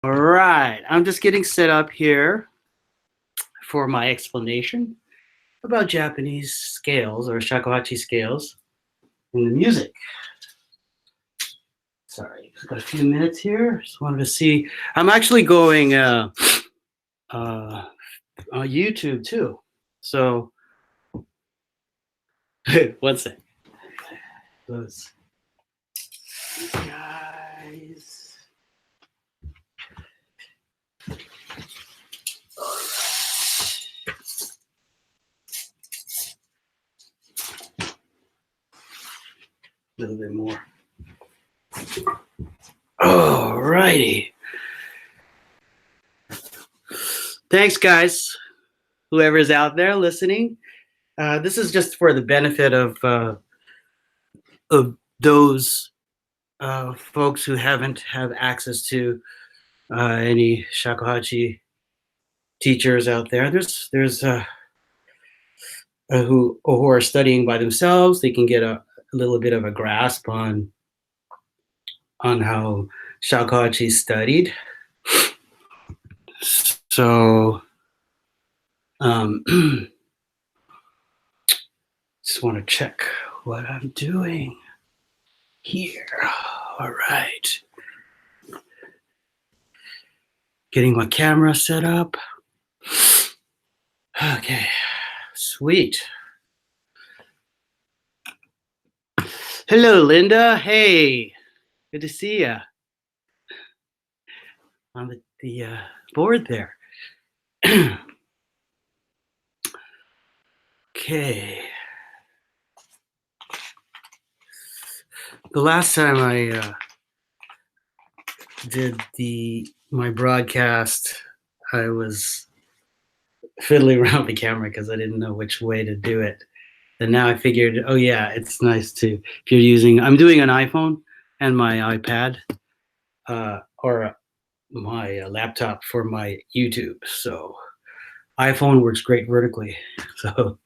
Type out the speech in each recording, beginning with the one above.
All right, I'm just getting set up here for my explanation about Japanese scales or shakuhachi scales in the music. Sorry, I've got a few minutes here. Just wanted to see. I'm actually going YouTube too. So, one sec. Those guys. A little bit more. All righty. Thanks, guys. Whoever is out there listening. This is just for the benefit of those folks who haven't have access to any shakuhachi teachers out there. There's who are studying by themselves. They can get a little bit of a grasp on how shakuhachi is studied. So just want to check what I'm doing here. All right. Getting my camera set up. Okay, sweet. Hello, Linda. Hey, good to see you on the board there. Okay. The last time I did my broadcast, I was fiddling around the camera because I didn't know which way to do it. And now I figured, oh yeah, it's nice to, if you're using, I'm doing an iPhone and my iPad or my laptop for my YouTube. So iPhone works great vertically. So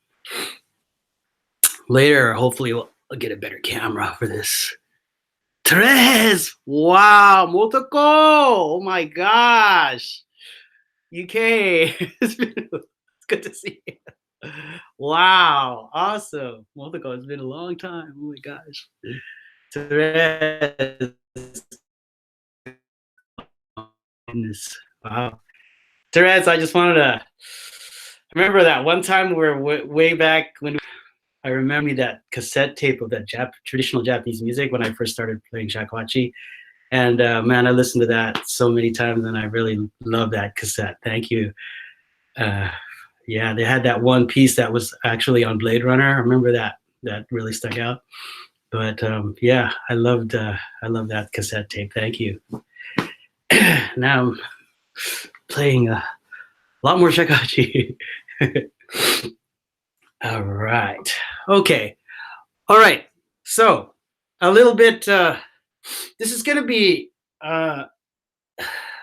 later, hopefully I'll get a better camera for this. Therese! Wow, Motoko! Oh my gosh. UK. It's good to see you. Wow, awesome. Motoko, it's been a long time. Oh my gosh. Therese. Wow. Therese, I just wanted to remember that one time we were way back when I remember that cassette tape of that traditional Japanese music when I first started playing shakuhachi. And man, I listened to that so many times and I really love that cassette. Thank you. Yeah, they had that one piece that was actually on Blade Runner. I remember that. That really stuck out. But yeah, I love that cassette tape. Thank you. Now I'm playing a lot more shakuhachi. All right. Okay. All right. So a little bit, this is going to be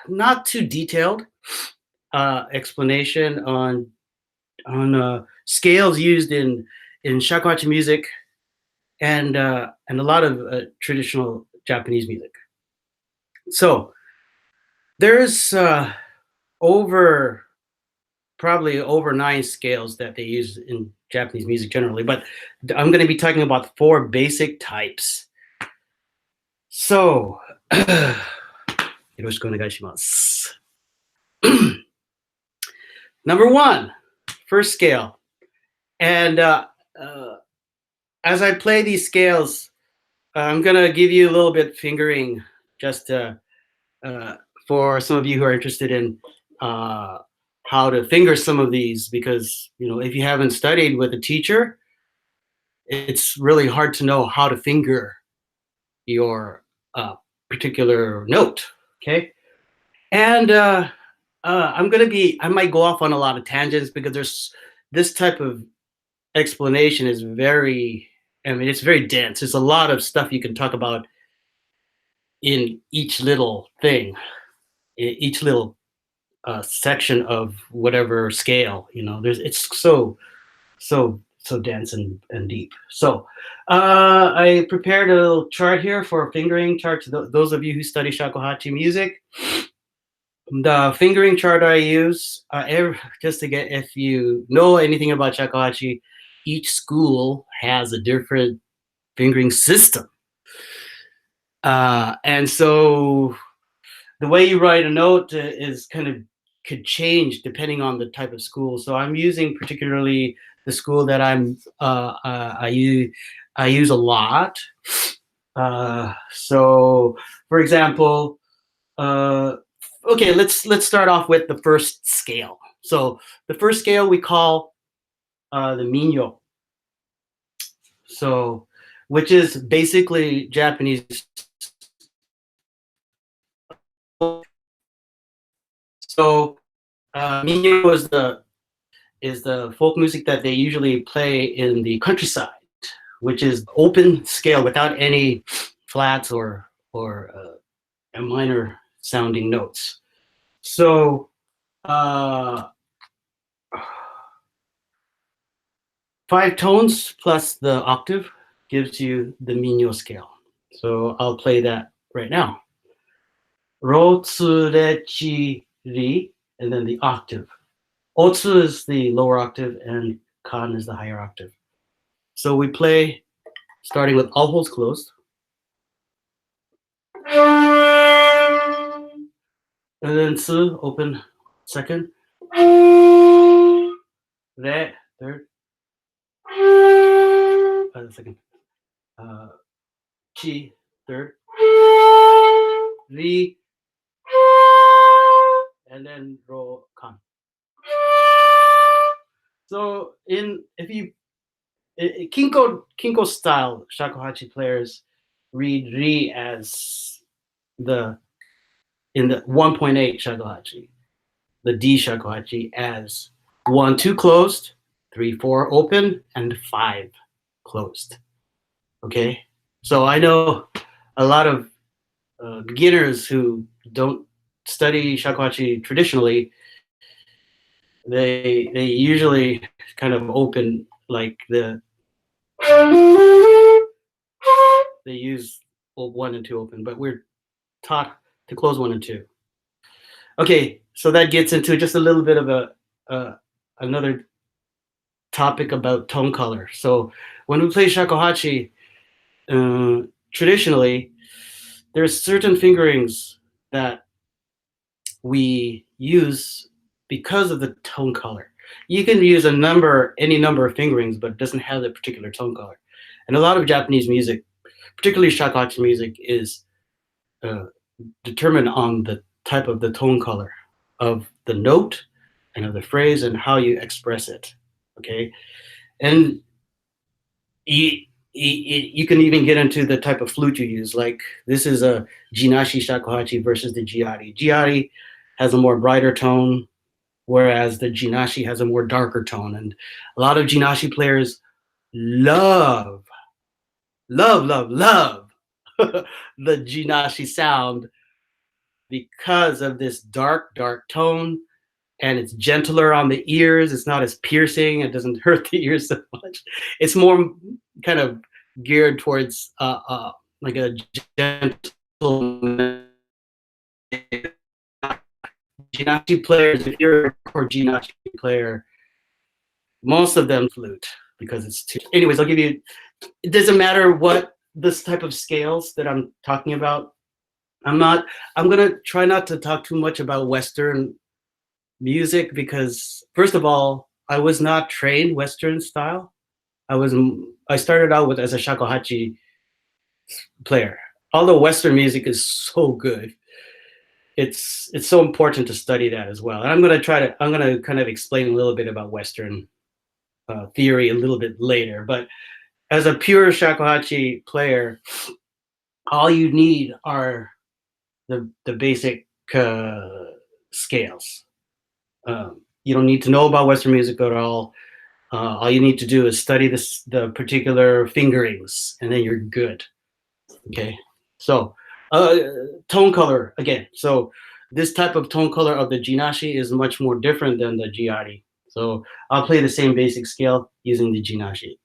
not too detailed explanation on scales used in shakuhachi music and a lot of traditional Japanese music. So there's probably over 9 scales that they use in Japanese music generally, but I'm going to be talking about 4 basic types. So, よろしくお願いします. Number 1, first scale. And as I play these scales, I'm going to give you a little bit fingering just for some of you who are interested in how to finger some of these, because if you haven't studied with a teacher, it's really hard to know how to finger your particular note. Okay, and I might go off on a lot of tangents because there's this type of explanation is it's very dense. There's a lot of stuff you can talk about in each little thing, each little section of whatever scale. It's so dense and deep. So I prepared a little chart here for a fingering chart to those of you who study shakuhachi music. The fingering chart I use, just to get, if you know anything about shakuhachi, each school has a different fingering system. And so the way you write a note is kind of could change depending on the type of school. So I'm using particularly the school that I use a lot. So, for example, uh, okay, let's start off with the first scale. So the first scale we call the minyo. So, which is basically Japanese. So minyo is the folk music that they usually play in the countryside, which is open scale without any flats or minor sounding notes. So uh, 5 tones plus the octave gives you the minyo scale. So I'll play that right now. Ro, tsu, re, chi, ri, and then the octave. Otsu is the lower octave and kan is the higher octave. So we play starting with all holes closed. And then tsu, open second. Re, third. Second. Chi, third. Ri, and then ro, kan. So if you Kinko style shakuhachi players read ri as the in the 1.8 shakuhachi, the D shakuhachi as 1 2 closed, 3 4 open, and 5 closed. Okay, so I know a lot of beginners who don't study shakuhachi traditionally. They usually kind of open like they use 1 and 2 open, but we're taught to close 1 and 2. Okay, so that gets into just a little bit of another topic about tone color. So when we play shakuhachi, traditionally, there's certain fingerings that we use because of the tone color. You can use any number of fingerings, but it doesn't have the particular tone color. And a lot of Japanese music, particularly shakuhachi music, is uh, determined on the type of the tone color of the note and of the phrase and how you express it. Okay, and you can even get into the type of flute you use. Like this is a jinashi shakuhachi versus the jiari. Jiari has a more brighter tone, whereas the jinashi has a more darker tone. And a lot of jinashi players love, love the jinashi sound because of this dark tone, and it's gentler on the ears. It's not as piercing. It doesn't hurt the ears so much. It's more kind of geared towards like a gentle jinashi players. If you're a core jinashi player, most of them flute because it's too. Anyways, I'll give you. It doesn't matter what this type of scales that I'm talking about. I'm gonna try not to talk too much about Western music because first of all, I was not trained Western style. I started out with as a shakuhachi player. Although Western music is so good, it's so important to study that as well. And I'm gonna kind of explain a little bit about Western theory a little bit later. But as a pure shakuhachi player, all you need are the basic scales. You don't need to know about Western music at all. All you need to do is study the particular fingerings, and then you're good. Okay. So tone color again. So this type of tone color of the jinashi is much more different than the jiari. So I'll play the same basic scale using the jinashi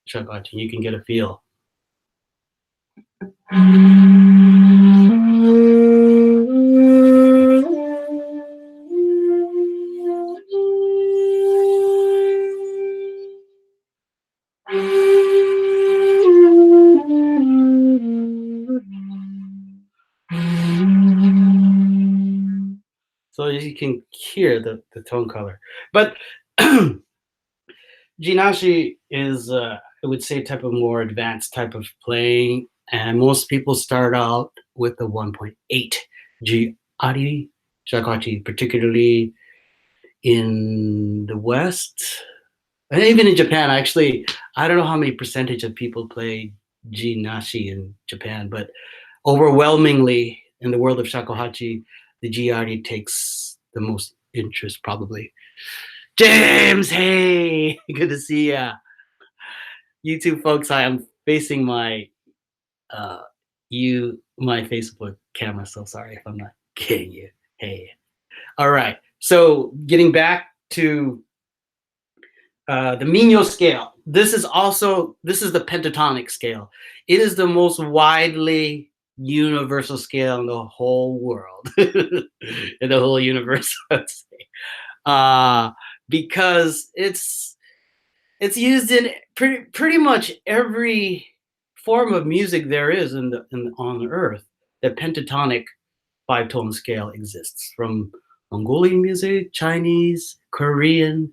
shakuhachi. You can get a feel. So you can hear the tone color. But Jinashi is, I would say, type of more advanced type of playing, and most people start out with the 1.8 G Ari Shakuhachi, particularly in the West, and even in Japan. Actually, I don't know how many percentage of people play Jinashi in Japan, but overwhelmingly in the world of Shakuhachi, the G Ari takes the most interest, probably. James, hey, good to see ya. You two folks, I am facing my uh my Facebook camera, so sorry if I'm not getting you. Hey. All right. So getting back to the Mino scale. This is the pentatonic scale. It is the most widely universal scale in the whole world, in the whole universe, I'd say. Uh, because it's used in pretty much every form of music there is on the earth. The pentatonic five tone scale exists, from Mongolian music, Chinese, Korean,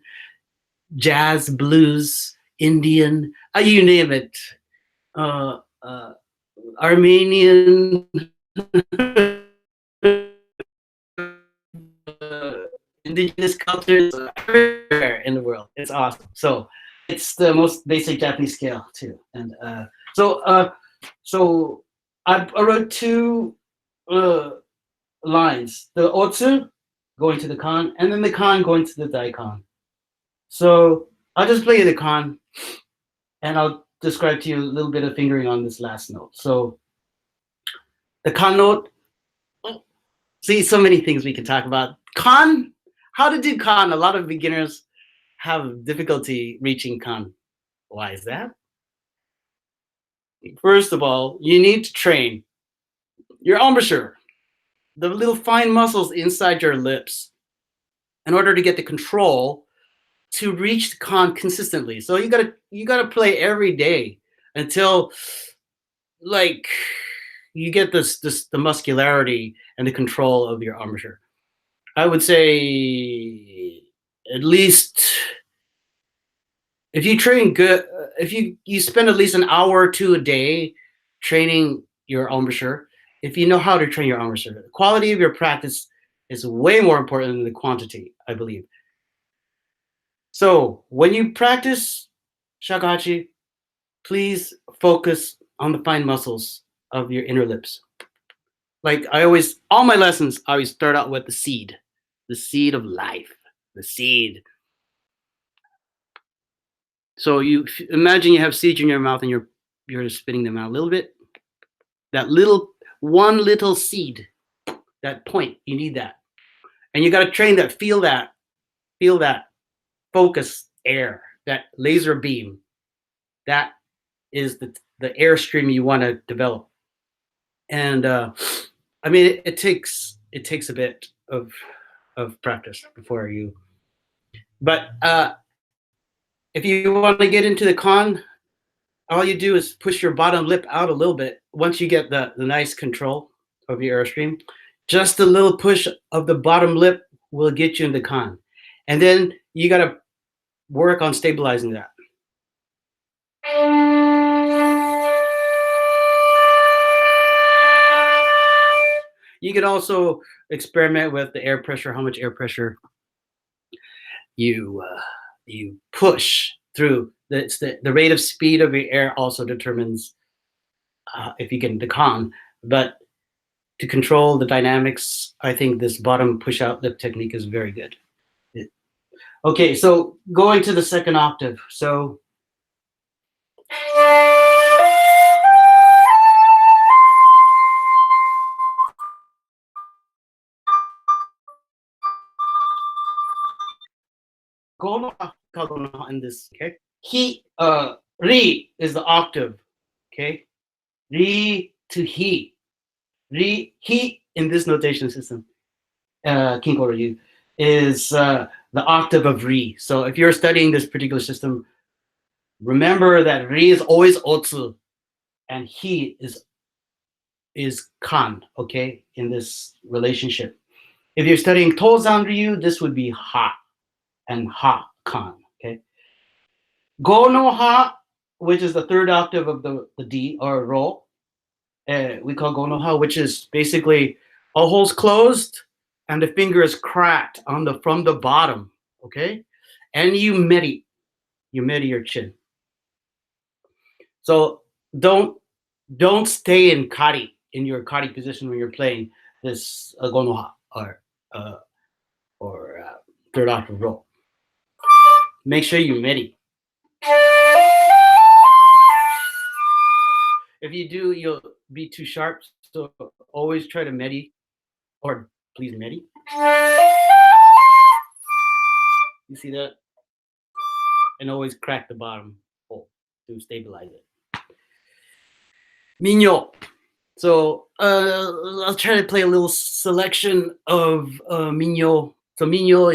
jazz, blues, Indian, you name it. Uh, uh, Armenian, indigenous cultures everywhere in the world. It's awesome. So it's the most basic Japanese scale too. And so so I wrote two uh, lines: the otsu going to the kan, and then the kan going to the daikon. So I'll just play the kan, and I'll describe to you a little bit of fingering on this last note. So the kan note. See, so many things we can talk about. Kan, how to do kan? A lot of beginners have difficulty reaching kan. Why is that? First of all, you need to train your embouchure, the little fine muscles inside your lips, in order to get the control to reach the kan consistently. So you gotta play every day until, like, you get this the muscularity and the control of your embouchure. I would say at least, if you train good, if you spend at least an hour or two a day training your embouchure, if you know how to train your embouchure, the quality of your practice is way more important than the quantity, I believe. So when you practice shakuhachi, please focus on the fine muscles of your inner lips. Like I always, all my lessons, I always start out with the seed of life, the seed. So you imagine you have seeds in your mouth and you're spitting them out a little bit. That little one little seed, that point, you need that, and you got to train that. Feel that focus air, that laser beam. That is the airstream you want to develop. And I mean, it takes a bit of practice before you. But if you want to get into the kan, all you do is push your bottom lip out a little bit. Once you get the nice control of your airstream, just a little push of the bottom lip will get you in the kan. And then you got to work on stabilizing that. You can also experiment with the air pressure, how much air pressure you push through. The rate of speed of your air also determines if you get into kan. But to control the dynamics, I think this bottom push out lip technique is very good. Okay, so going to the second octave. So in this, okay? Re is the octave, okay? Re to he. He in this notation system, Kinko Ryu, is the octave of Re. So if you're studying this particular system, remember that Re is always Otsu and he is kan, okay, in this relationship. If you're studying Tozan Ryu, this would be ha and ha kan. Okay. Go no ha, which is the third octave of the D or roll, we call go no ha, which is basically all holes closed and the finger is cracked on the from the bottom. Okay, and you meri your chin. So don't stay in kari in your kari position when you're playing this go no ha uh, or third octave roll. Make sure you meri. If you do, you'll be too sharp. So always try to medi, or please medi. You see that? And always crack the bottom hole to stabilize it. Minyo. So I'll try to play a little selection of minyo. So minyo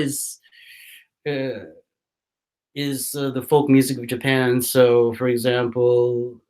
is the folk music of Japan. So, for example,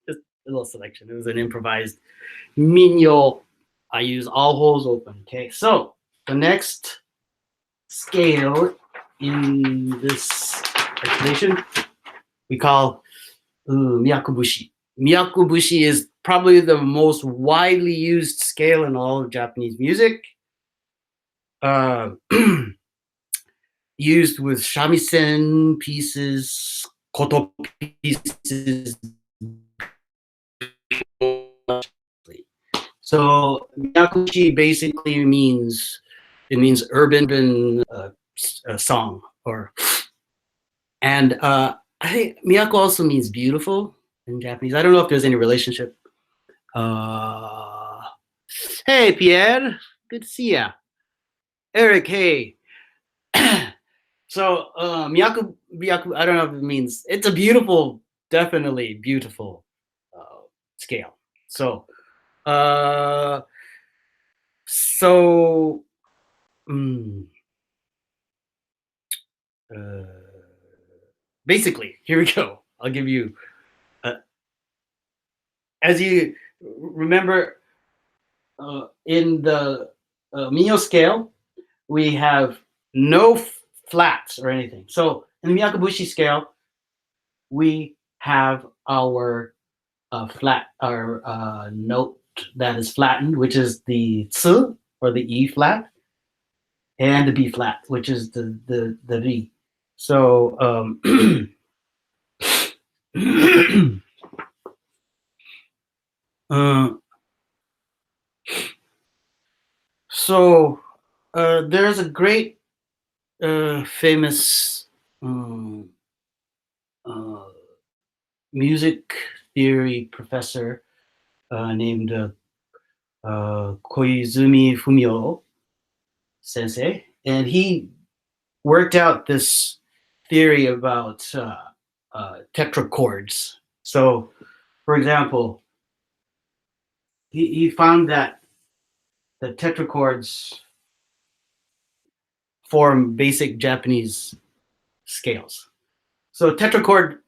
just a little selection. It was an improvised minyo. I use all holes open. Okay, so the next scale in this articulation we call Miyako bushi. Miyako bushi is probably the most widely used scale in all of Japanese music. Used with shamisen pieces, koto pieces. So Miyako-bushi basically means urban song, or and I think Miyako also means beautiful in Japanese. I don't know if there's any relationship. Hey Pierre, good to see ya. Eric, hey. So Miyako, I don't know if it means it's a beautiful, definitely beautiful scale. So so basically, here we go. I'll give you, as you remember, in the Mio scale, we have no flats or anything. So in the Miyako-bushi scale, we have our note that is flattened, which is the tsu, or the E flat, and the B flat, which is the V. So so there's a great famous music theory professor named Koizumi Fumio sensei, and he worked out this theory about tetrachords. So, for example, he found that the tetrachords form basic Japanese scales. So tetrachord,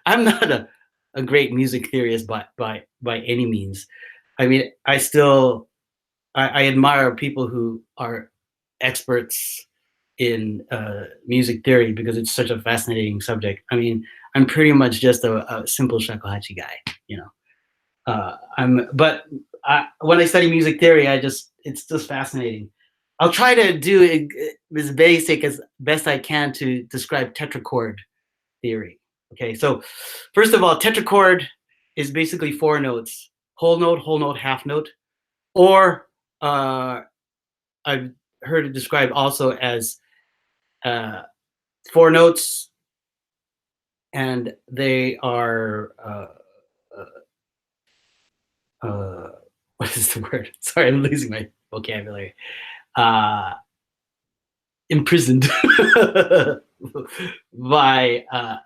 I'm not a great music theorist by any means. I mean, I admire people who are experts in music theory because it's such a fascinating subject. I mean, I'm pretty much just a simple shakuhachi guy, you know. When I study music theory, it's just fascinating. I'll try to do it as basic as best I can to describe tetrachord theory. Okay, so first of all, tetrachord is basically four notes: whole note, half note, or uh, I've heard it described also as uh, four notes, and they are uh, what is the word? Sorry, I'm losing my vocabulary. Uh, Imprisoned by a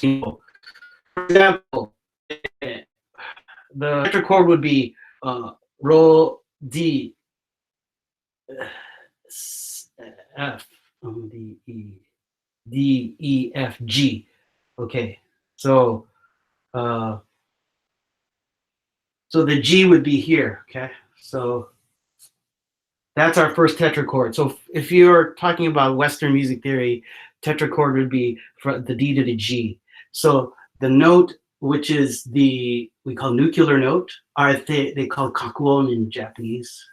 for example, the metric chord would be roll D F D E F G. Okay, so uh, so the G would be here. Okay, so that's our first tetrachord. So if you're talking about Western music theory, tetrachord would be from the D to the G. So the note, which is we call nuclear note, or they call kakuon in Japanese.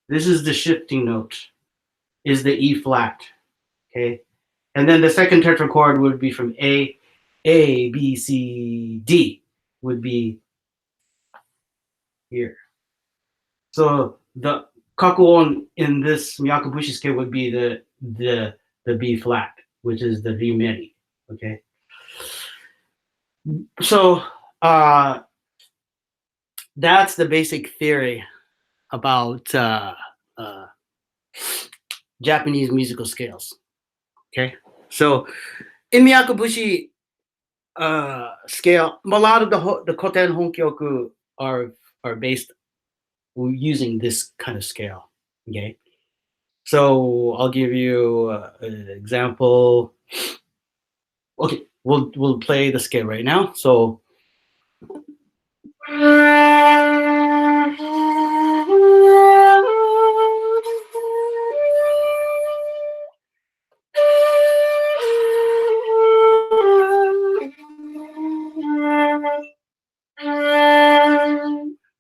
This is the shifting note, is the E flat. Okay, and then the second tetrachord would be from A, B, C, D would be here. So the kakuon in this Miyako bushi scale would be the B flat, which is the rimeri. Okay. So that's the basic theory about uh, Japanese musical scales. Okay. So in Miyako bushi scale, a lot of the koten honkyoku are based using this kind of scale. Okay. So I'll give you an example. Okay, we'll play the scale right now. So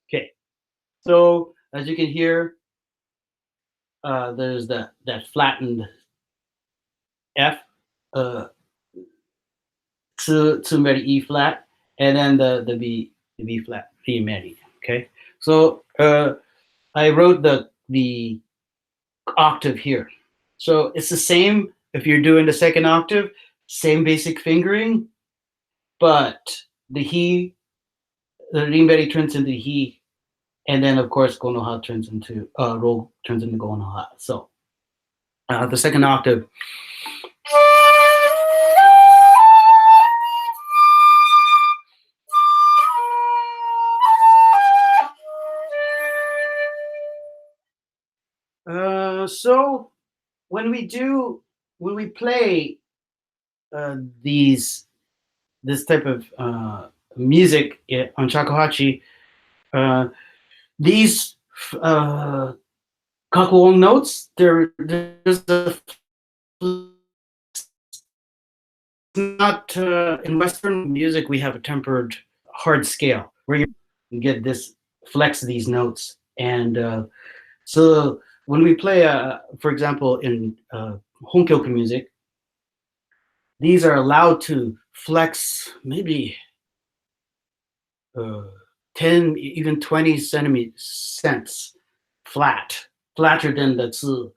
okay, so as you can hear, there's that flattened F uh, to medi E flat, and then the B flat D medi. Okay, so I wrote the octave here. So it's the same if you're doing the second octave, same basic fingering, but the he, the rinberi turns into he, and then of course gonoha turns into roll turns into gonoha. So the second octave. So when we play these this type of music on shakuhachi, these kakuon notes, there's a not in Western music we have a tempered hard scale where you get this flex these notes, and so when we play, for example, in honkyoku music, these are allowed to flex maybe uh, 10, even 20 cents flat, flatter than the tsu,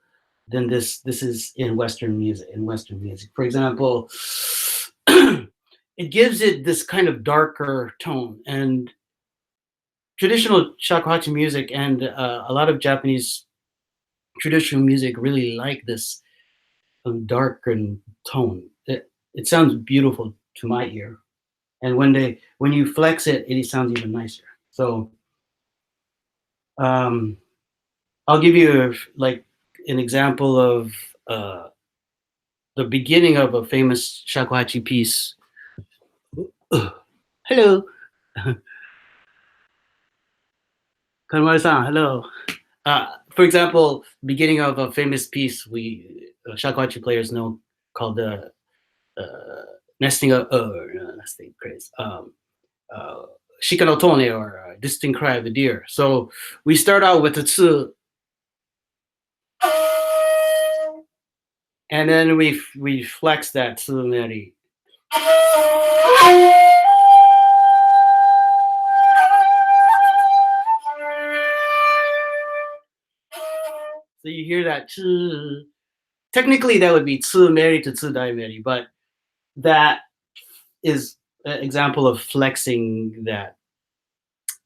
than this is in Western music. In Western music, for example, it gives it this kind of darker tone. And traditional shakuhachi music and a lot of Japanese traditional music really like this darkened tone. It sounds beautiful to my ear, and when you flex it, it sounds even nicer. So um, I'll give you like an example of uh, the beginning of a famous shakuhachi piece. Hello, Kanmari-san. Hello. For example, beginning of a famous piece we shakuhachi players know called the nesting of nesting praise. Uh, Shika no Tone, or distant cry of the deer. So we start out with the tsu, and then we flex that tsumeri. So you hear that. Technically, that would be tsumeri to tsudaimeri, but that is an example of flexing that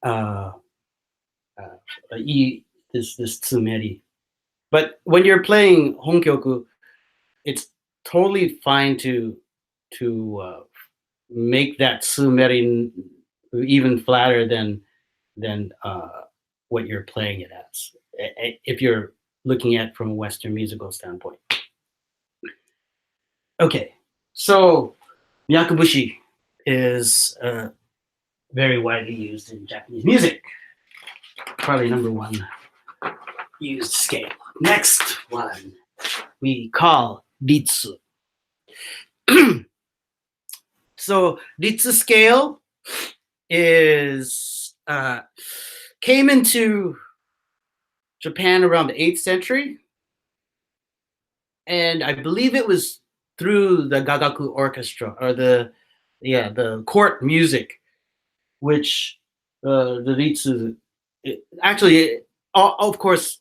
uh, this tsumeri. But when you're playing honkyoku, it's totally fine to make that tsumeri even flatter than what you're playing it as. If you're looking at it from a Western musical standpoint. Okay, so Miyako bushi is very widely used in Japanese music. Probably number one used scale. Next one we call ritsu. So ritsu scale is came into Japan around the 8th century, and I believe it was through the gagaku orchestra or the court music, which the ritsu actually, of course,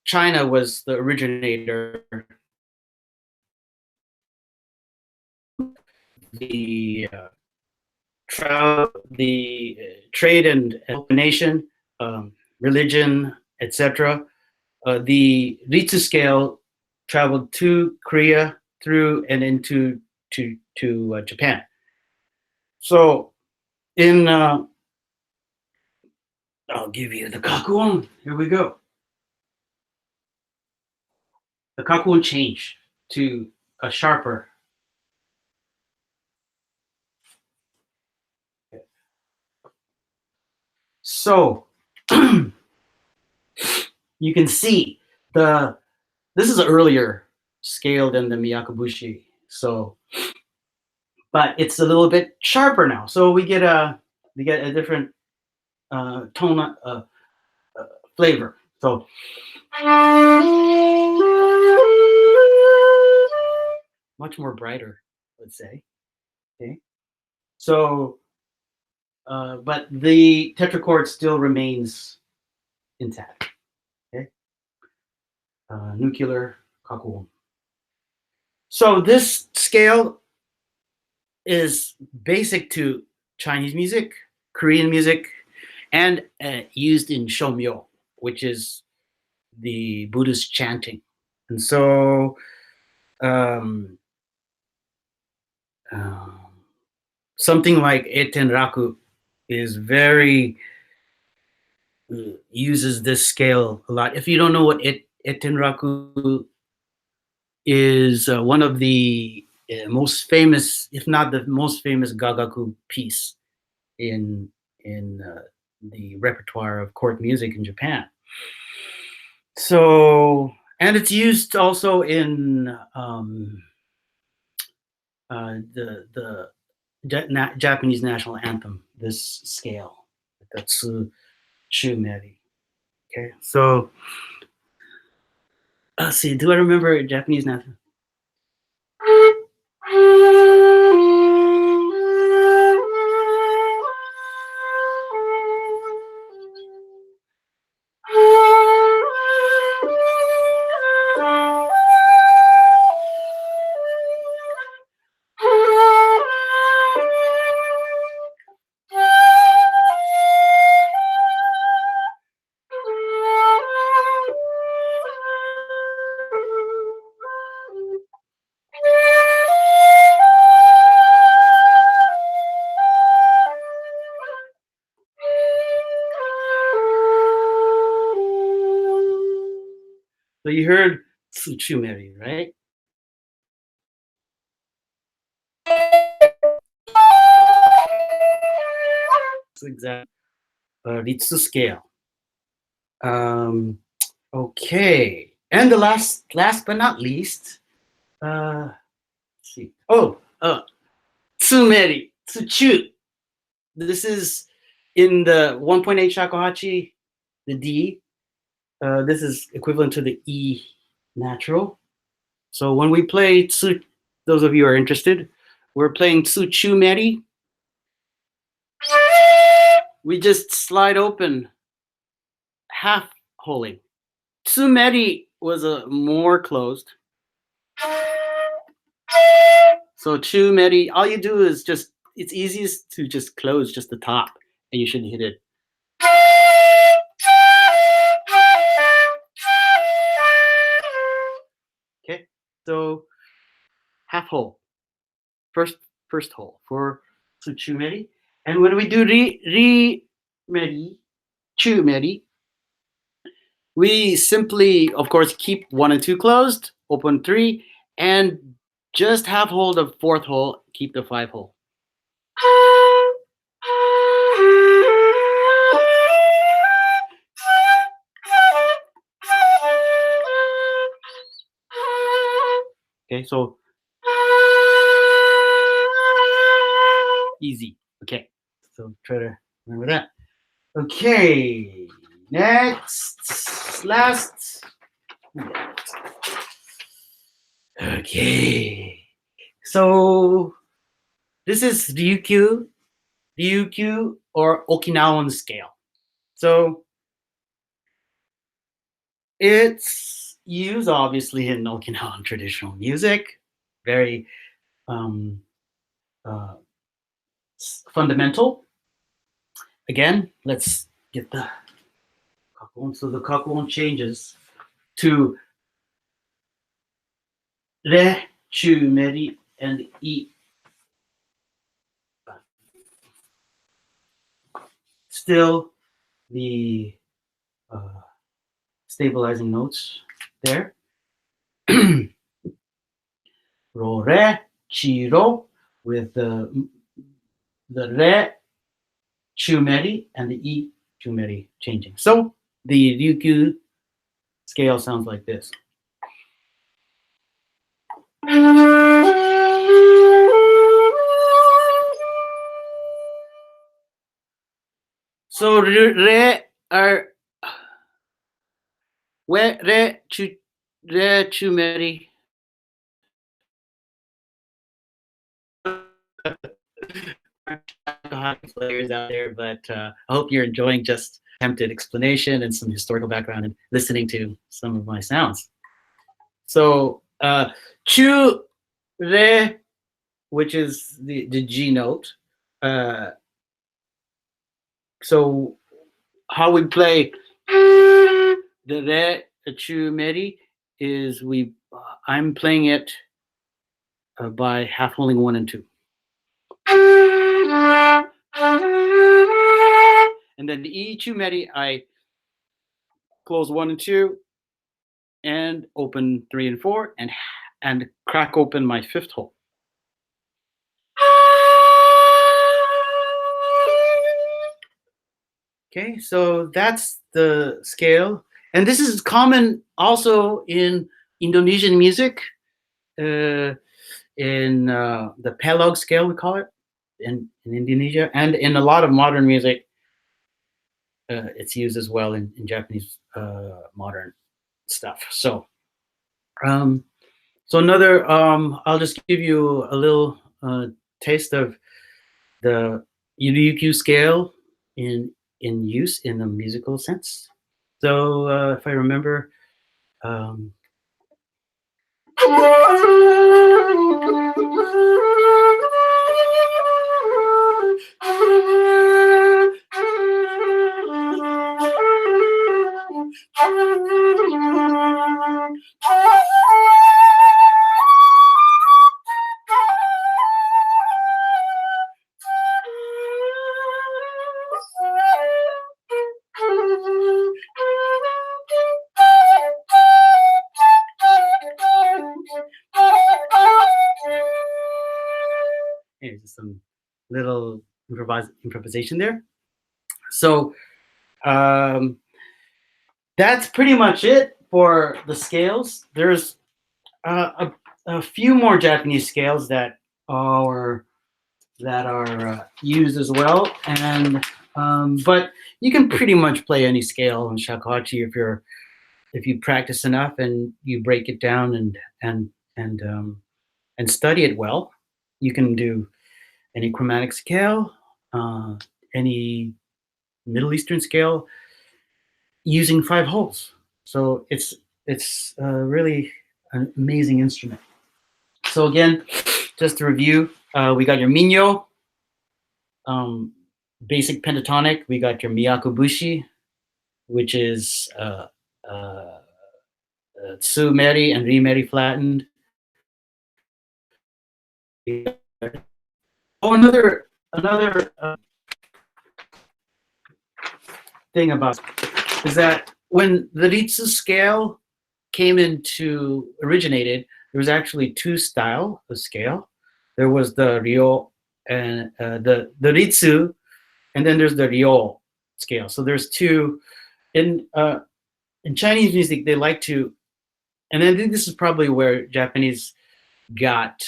China was the originator. The the trade and nation, religion, etc. The ritsu scale traveled to Korea through and into to Japan. So in I'll give you the kakuon. Here we go. The kakuon change to a sharper. So you can see this is an earlier scale than the Miyako bushi. So, but it's a little bit sharper now. So we get a different tone flavor. So much more brighter, let's say. Okay. So, but the tetrachord still remains intact. Okay. Nuclear kakuon. So this scale is basic to Chinese music, Korean music, and used in shomyo, which is the Buddhist chanting. And so um, uh, something like Eten Raku is very uses this scale a lot. If you don't know what Eten Raku is, one of the most famous, if not the most famous, gagaku piece in the repertoire of court music in Japan. So, and it's used also in the Japanese national anthem. This scale, that's Shumeri. Okay, so let's see. Do I remember Japanese national? So you heard Tsuchumeri, right? That's exactly Ritsu scale. Um, okay, and the last but not least, let's see. Oh, Tsumeri, Tsuchu. This is in the 1.8 Shakuhachi, the D. This is equivalent to the E natural. So when we play tsu, those of you who are interested, we're playing tsuchumeri. We just slide open half holding. Tsumeri was a more closed. So chumeri, all you do is just, it's easiest to just close just the top and you should hit it. Okay, so half hole, first first hole for tsuchumeri. And when we do meri, chumeri, we simply, of course, keep 1 and 2 closed, open 3, and just half hold of fourth hole, keep the 5 hole. Okay, so easy. Okay, so try to remember that. Okay, next, last. Okay, so this is Ryukyu or Okinawan scale. So it's used obviously in Okinawan traditional music, very um, uh, fundamental. Again, let's get the kakuon. So the kakuon changes to re, chu, meri, and i. Still the stabilizing notes there. Ro, re, chi, ro, with the re, chu, meri, and the i, chu, meri changing. So the Ryukyu scale sounds like this. So re are we re chu meri. Shakuhachi players out there, but I hope you're enjoying just attempted explanation and some historical background and listening to some of my sounds. So chu re, which is the G note. So how we play the re chu meri is I'm playing it by half holding 1 and 2. And then the E chu meri, I close 1 and 2 and open 3 and 4 and crack open my fifth hole. Okay, so that's the scale. And this is common also in Indonesian music, in the Pelog scale, we call it, in Indonesia. And in a lot of modern music, it's used as well in Japanese modern stuff. So, another, I'll just give you a little taste of the Ryukyu scale in use in a musical sense. So if I remember, here's some little improvisation there. So that's pretty much it for the scales. There's a few more Japanese scales that are used as well, and but you can pretty much play any scale in shakuhachi if you practice enough and you break it down and and study it well. You can do any chromatic scale, uh, any Middle Eastern scale, using 5 holes. So it's really an amazing instrument. So again, just to review, we got your Minyo, um, basic pentatonic. We got your Miyako bushi, which is Tsu Meri and Re Meri flattened. Oh, another thing about is that when the Ritsu scale came into originated, there was actually two style of scale. There was the Ryo and the Ritsu, and then there's the Ryo scale. So there's two in Chinese music. They like to, and I think this is probably where Japanese got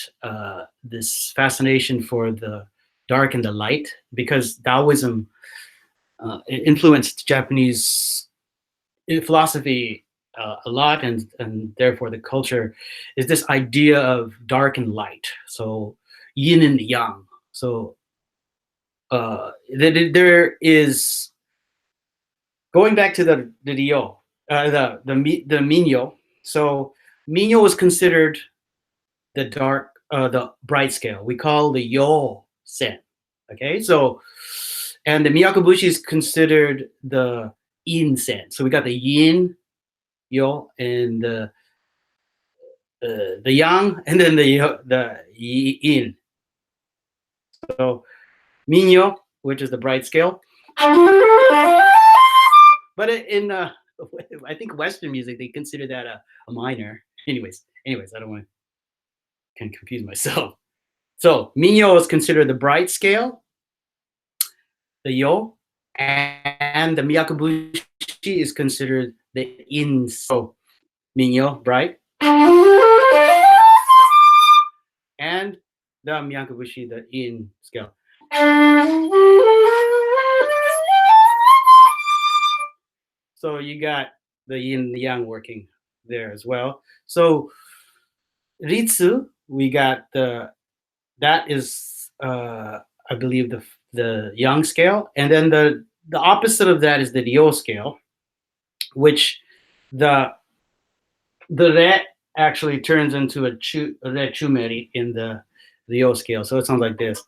this fascination for the dark and the light, because Taoism influenced Japanese philosophy a lot, and therefore the culture is this idea of dark and light. So yin and yang. So there is, going back to the Ryo, the Minyo. So Minyo was considered the dark, the bright scale. We call the Yo sen. Okay, so and the Miyakobushi is considered the Yin sen. So we got the Yin Yo and the Yang, and then the Yin. So Minyo, which is the bright scale, but in I think Western music they consider that a minor. Anyways, I don't want to can confuse myself. So Minyo is considered the bright scale, the Yo, and the Miyakobushi is considered the In. So Minyo, bright, and the Miyakobushi, the In scale. So you got the yin and the yang working there as well. So Ritsu, we got that is I believe the yang scale, and then the opposite of that is the Ryo scale, which the re actually turns into a re chumeri in the Ryo scale. So it sounds like this.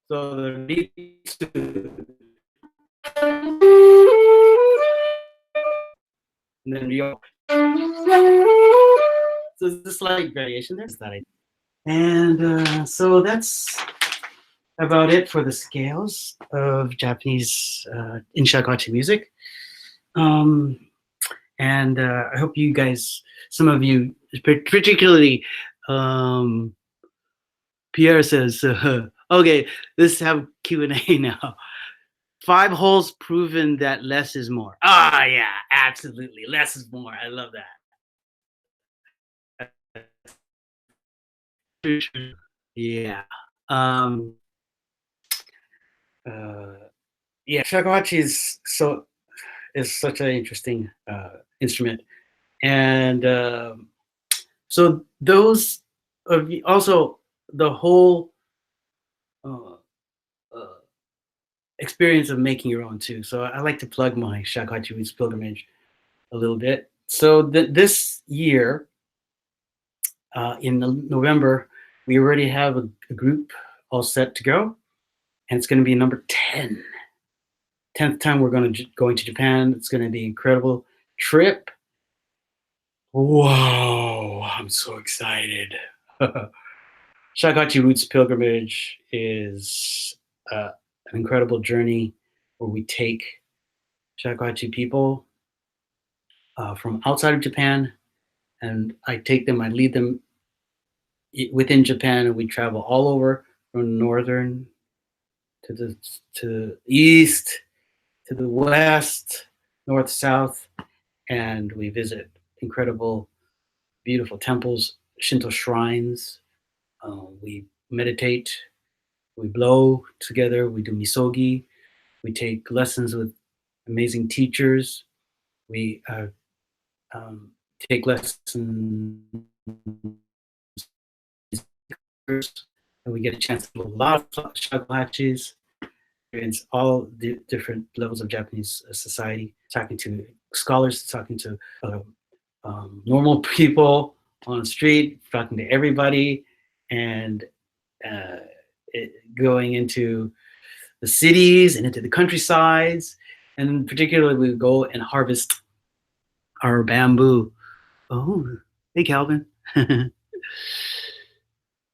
So the Ritsu, and then Ryo. So it's a slight variation there. And so that's about it for the scales of Japanese in Shakuhachi music. Um, and I hope you guys, some of you, particularly Pierre says, okay, let's have Q&A now. 5 holes proven that less is more. Ah, yeah, absolutely. Less is more. I love that. Yeah. Um, yeah, shakuhachi is such an interesting instrument, and so those of also the whole uh, uh, experience of making your own too. So I like to plug my shakuhachi roots pilgrimage a little bit. So this year in November, we already have a group all set to go, and it's going to be number 10. 10th time we're going to Japan. It's going to be an incredible trip. Whoa, I'm so excited. Shakuhachi Roots Pilgrimage is an incredible journey where we take Shakuhachi people from outside of Japan, and I lead them within Japan, and we travel all over from northern to the east, to the west, north, south, and we visit incredible, beautiful temples, Shinto shrines. We meditate, we blow together, we do misogi, we take lessons with amazing teachers. We um, take lessons, and we get a chance to do a lot of shakuhachis, experience all the different levels of Japanese society, talking to scholars, talking to normal people on the street, talking to everybody, and uh, going into the cities and into the countrysides. And particularly, we go and harvest our bamboo. Oh, hey, Calvin.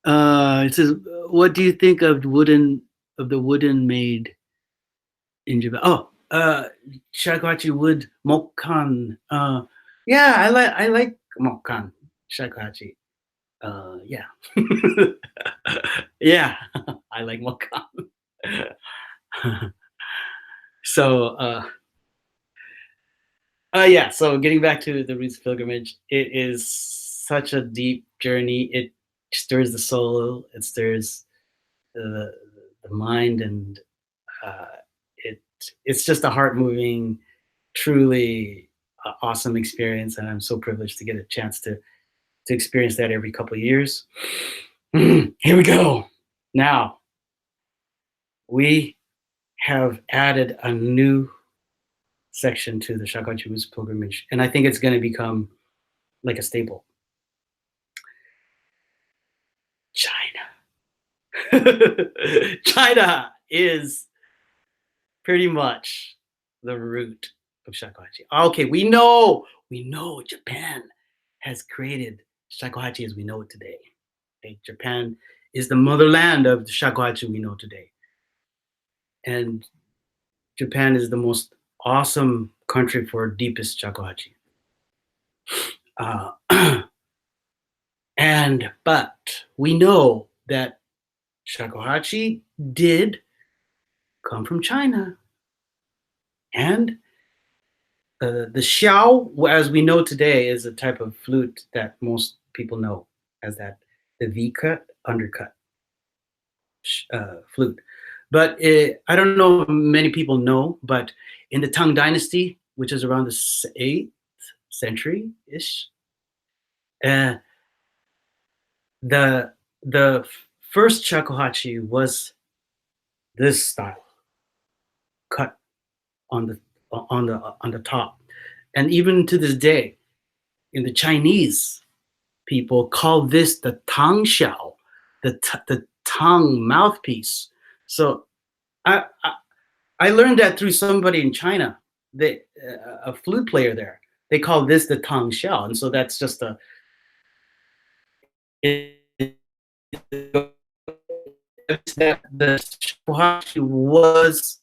It says, "What do you think of the wooden made in Japan?" Oh, shakuhachi wood mokkan. Yeah, I like mokkan shakuhachi. Yeah, yeah, I like mokkan. so, yeah. So, getting back to the Roots Pilgrimage, it is such a deep journey. It stirs the soul. It stirs the the mind, and uh, it it's just a heart moving, truly awesome experience. And I'm so privileged to get a chance to experience that every couple of years. Here we go. Now we have added a new section to the Shakuhachi Roots pilgrimage, and I think it's going to become like a staple. China. China is pretty much the root of shakuhachi. Okay, we know Japan has created shakuhachi as we know it today. Okay, Japan is the motherland of the shakuhachi we know today, and Japan is the most awesome country for deepest shakuhachi. Uh, and but we know that shakuhachi did come from China, and the xiao, as we know today, is a type of flute that most people know as that the V cut undercut flute. But I don't know if many people know, but in the Tang Dynasty, which is around the 8th century ish, uh, the the first shakuhachi was this style, cut on the top, and even to this day, in the Chinese, people call this the tongue shell, the tongue mouthpiece. So I I learned that through somebody in China, a flute player there. They call this the tongue shell, and so that's just a that the shakuhachi was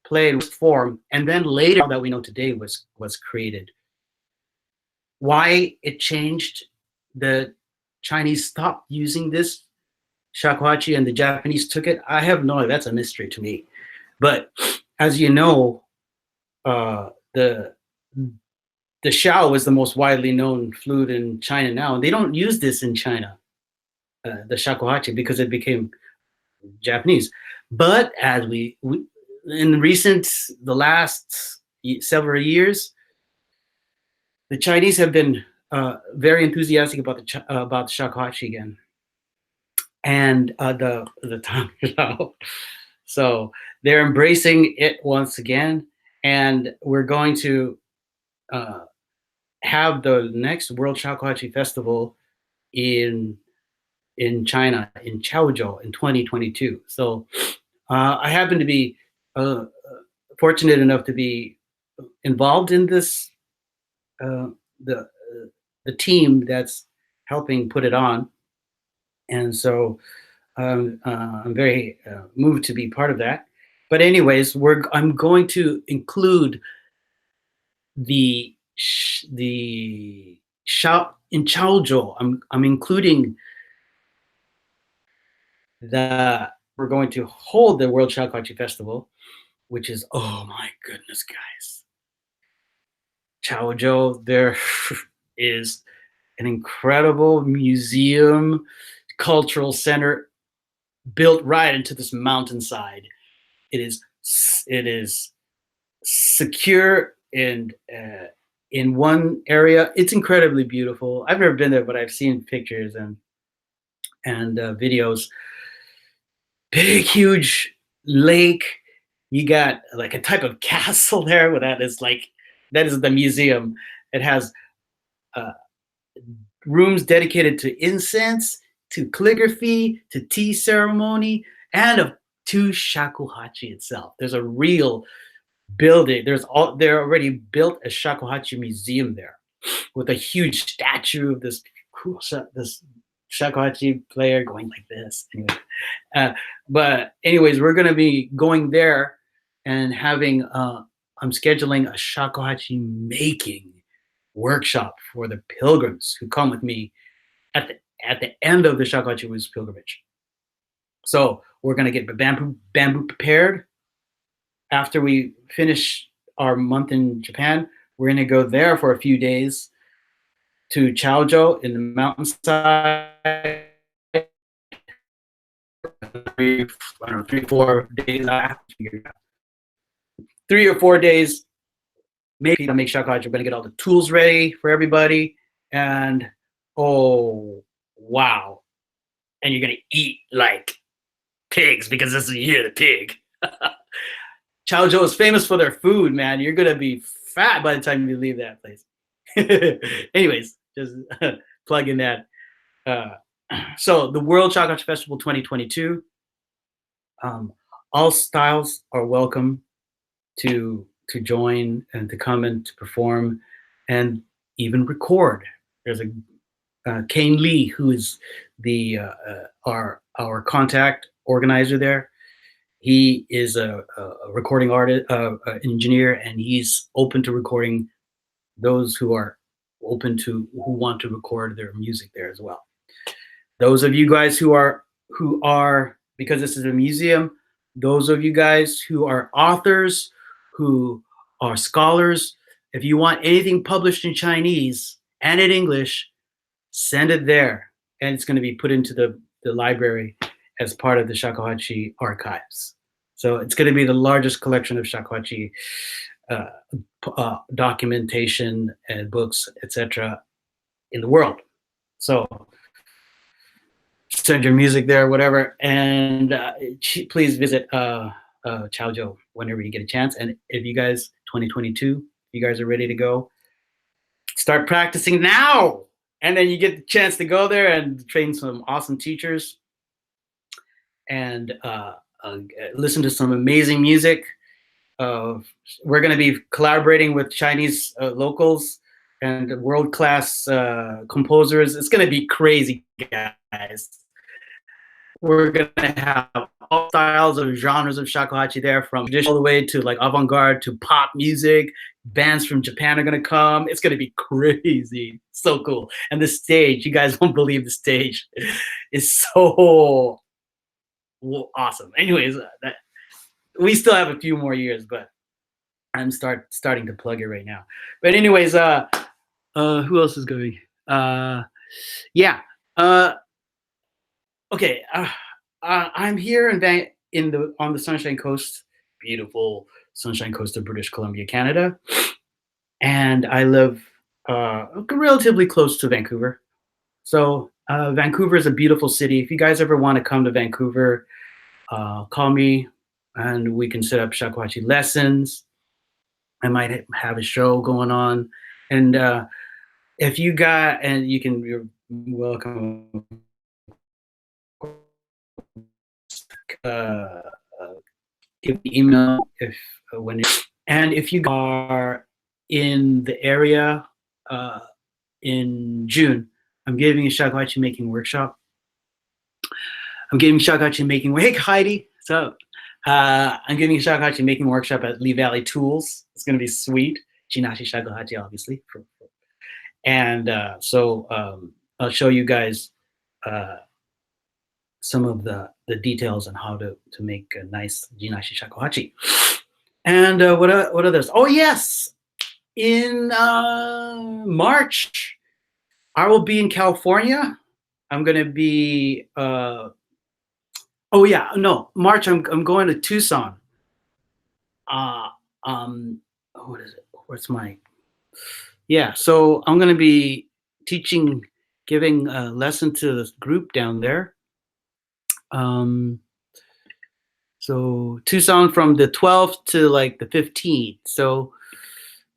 played form, and then later that we know today was created. Why it changed? The Chinese stopped using this shakuhachi and the Japanese took it. I have no idea. That's a mystery to me. But as you know, the xiao is the most widely known flute in China now, and they don't use this in China, the shakuhachi, because it became Japanese. But as we in the last several years, the Chinese have been very enthusiastic about about the shakuhachi again, and the tang lao. So they're embracing it once again, and we're going to uh, have the next World Shakuhachi Festival in China in Chaozhou in 2022. So I happen to be fortunate enough to be involved in this uh, the team that's helping put it on, and so I'm very moved to be part of that. But anyways, I'm going to include the shout in Chaozhou. I'm including the we're going to hold the World Shakuhachi Festival, which is, oh my goodness, guys, Chaozhou. There is an incredible museum, cultural center built right into this mountainside. It is secure and in one area. It's incredibly beautiful. I've never been there, but I've seen pictures and videos. Big, huge lake. You got like a type of castle there. Where that is the museum. It has uh, rooms dedicated to incense, to calligraphy, to tea ceremony, and to shakuhachi itself. There's a real building. They already built a shakuhachi museum there with a huge statue of this this shakuhachi player going like this. Anyway, uh, but anyways, we're gonna be going there and having. I'm scheduling a shakuhachi making workshop for the pilgrims who come with me at the end of the Shakuhachi pilgrimage. So we're gonna get the bamboo prepared. After we finish our month in Japan, we're gonna go there for a few days to Chaojo in the mountainside. I don't know, 3 or 4 days after, 3 or 4 days. Maybe to make shakuhachi, we're gonna get all the tools ready for everybody, and oh wow, and you're gonna eat like pigs because this is the year of the pig. Chaojo is famous for their food, man. You're gonna be fat by the time you leave that place. Anyways, just plug in that. Uh, so the World Shakuhachi Festival 2022. Um, all styles are welcome to join and to come and to perform and even record. There's a Kane Lee, who is the our contact organizer there. He is a recording artist, engineer, and he's open to recording those who are who want to record their music there as well. Those of you guys who are because this is a museum, those of you guys who are authors, who are scholars, if you want anything published in Chinese and in English, send it there, and it's going to be put into the library as part of the Shakuhachi archives. So it's going to be the largest collection of Shakuhachi documentation and books, etc., in the world. So send your music there, whatever, and please visit Chaojo whenever you get a chance. And if you guys 2022, you guys are ready to go, start practicing now, and then you get the chance to go there and train some awesome teachers and listen to some amazing music. We're going to be collaborating with Chinese locals and world-class composers. It's going to be crazy, guys. We're going to have all styles of genres of shakuhachi there, from traditional all the way to like avant-garde to pop music. Bands from Japan are going to come. It's going to be crazy. So cool. And the stage, you guys won't believe the stage is so awesome. Anyways, we still have a few more years, but I'm starting to plug it right now. But anyways, who else is going? Yeah. Okay. I'm here on the Sunshine Coast, beautiful Sunshine Coast of British Columbia, Canada, and I live relatively close to Vancouver. So Vancouver is a beautiful city. If you guys ever want to come to Vancouver, call me, and we can set up shakuhachi lessons. I might have a show going on, and if you you're welcome. Give me email and if you are in the area in June, I'm giving a shakuhachi making workshop. Hey Heidi, so I'm giving a shakuhachi making workshop at Lee Valley Tools. It's going to be sweet. Jinashi shakuhachi, obviously, and so I'll show you guys some of the details on how to make a nice Jinashi shakuhachi. And what others? Oh yes, in March, I will be in California. I'm gonna be. Oh yeah, no, March. I'm going to Tucson. What is it? Where's my? Yeah, so I'm going to be teaching, giving a lesson to this group down there. Um, so Tucson from the 12th to like the 15th. So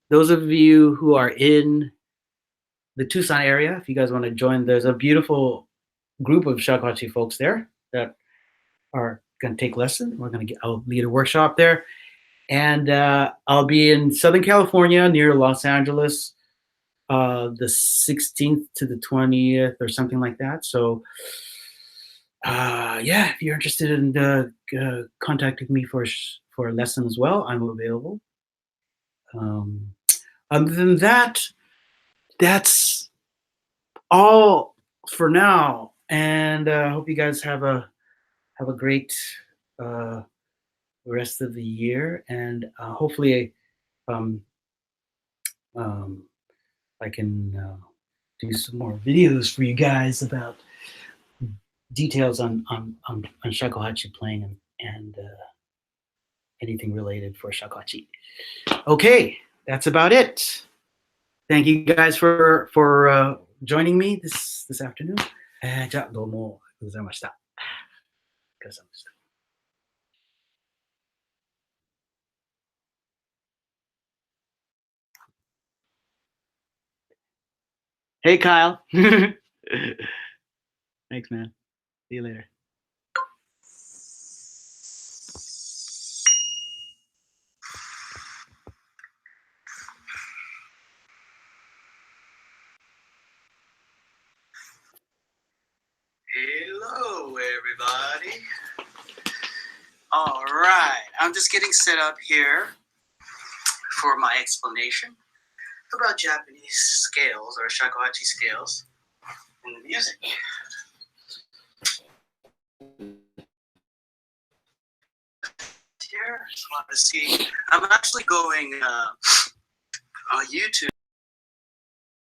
those of you who are in the Tucson area, if you guys want to join, there's a beautiful group of Shakuhachi folks there that are going to take lesson. I'll lead a workshop there, and I'll be in Southern California near Los Angeles, the 16th to the 20th or something like that. So, yeah, if you're interested in contacting me for a lesson as well, I'm available. Um, Other than that, that's all for now. And I hope you guys have a great uh, rest of the year, and hopefully, um, um, I can do some more videos for you guys about details on shakuhachi playing and anything related for shakuhachi. Okay, that's about it. Thank you guys for joining me this afternoon. じゃあどうもございました。お疲れ様でした。Hey, Kyle. Thanks, man. See you later. Hello, everybody. All right, I'm just getting set up here for my explanation about Japanese scales or shakuhachi scales in the music. Here, just want to see. I'm actually going YouTube.